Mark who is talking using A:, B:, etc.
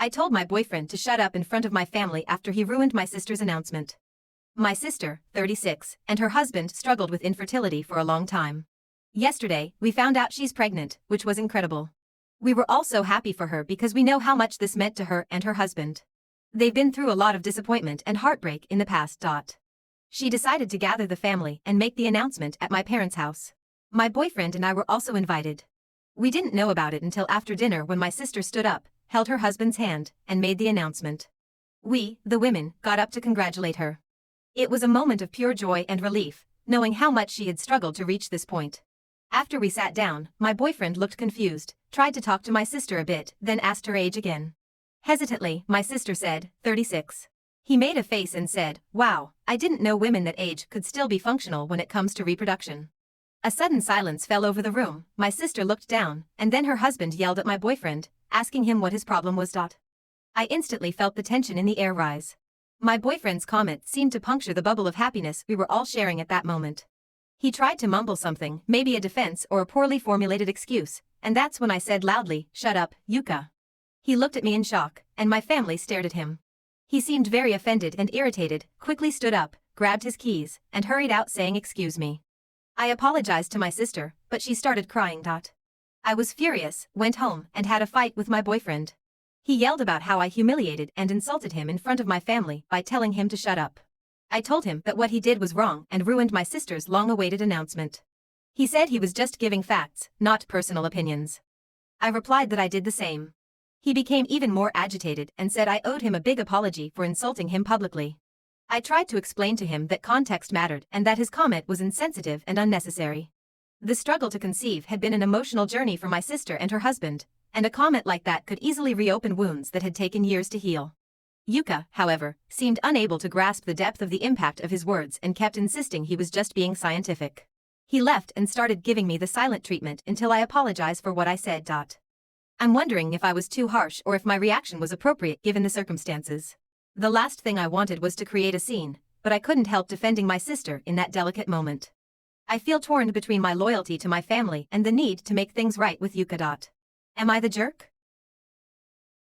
A: I told my boyfriend to shut up in front of my family after he ruined my sister's announcement. My sister, 36, and her husband struggled with infertility for a long time. Yesterday, we found out she's pregnant, which was incredible. We were all so happy for her because we know how much this meant to her and her husband. They've been through a lot of disappointment and heartbreak in the past. She decided to gather the family and make the announcement at my parents' house. My boyfriend and I were also invited. We didn't know about it until after dinner when my sister stood up, held her husband's hand, and made the announcement. We, the women, got up to congratulate her. It was a moment of pure joy and relief, knowing how much she had struggled to reach this point. After we sat down, my boyfriend looked confused, tried to talk to my sister a bit, then asked her age again. Hesitantly, my sister said, 36. He made a face and said, "Wow, I didn't know women that age could still be functional when it comes to reproduction." A sudden silence fell over the room, my sister looked down, and then her husband yelled at my boyfriend, asking him what his problem was. I instantly felt the tension in the air rise. My boyfriend's comment seemed to puncture the bubble of happiness we were all sharing at that moment. He tried to mumble something, maybe a defense or a poorly formulated excuse, and that's when I said loudly, "Shut up, Yuka." He looked at me in shock, and my family stared at him. He seemed very offended and irritated, quickly stood up, grabbed his keys, and hurried out saying excuse me. I apologized to my sister, but she started crying. I was furious, went home, and had a fight with my boyfriend. He yelled about how I humiliated and insulted him in front of my family by telling him to shut up. I told him that what he did was wrong and ruined my sister's long-awaited announcement. He said he was just giving facts, not personal opinions. I replied that I did the same. He became even more agitated and said I owed him a big apology for insulting him publicly. I tried to explain to him that context mattered and that his comment was insensitive and unnecessary. The struggle to conceive had been an emotional journey for my sister and her husband, and a comment like that could easily reopen wounds that had taken years to heal. Yuka, however, seemed unable to grasp the depth of the impact of his words and kept insisting he was just being scientific. He left and started giving me the silent treatment until I apologized for what I said. I'm wondering if I was too harsh or if my reaction was appropriate given the circumstances. The last thing I wanted was to create a scene, but I couldn't help defending my sister in that delicate moment. I feel torn between my loyalty to my family and the need to make things right with Yuka. Am I the jerk?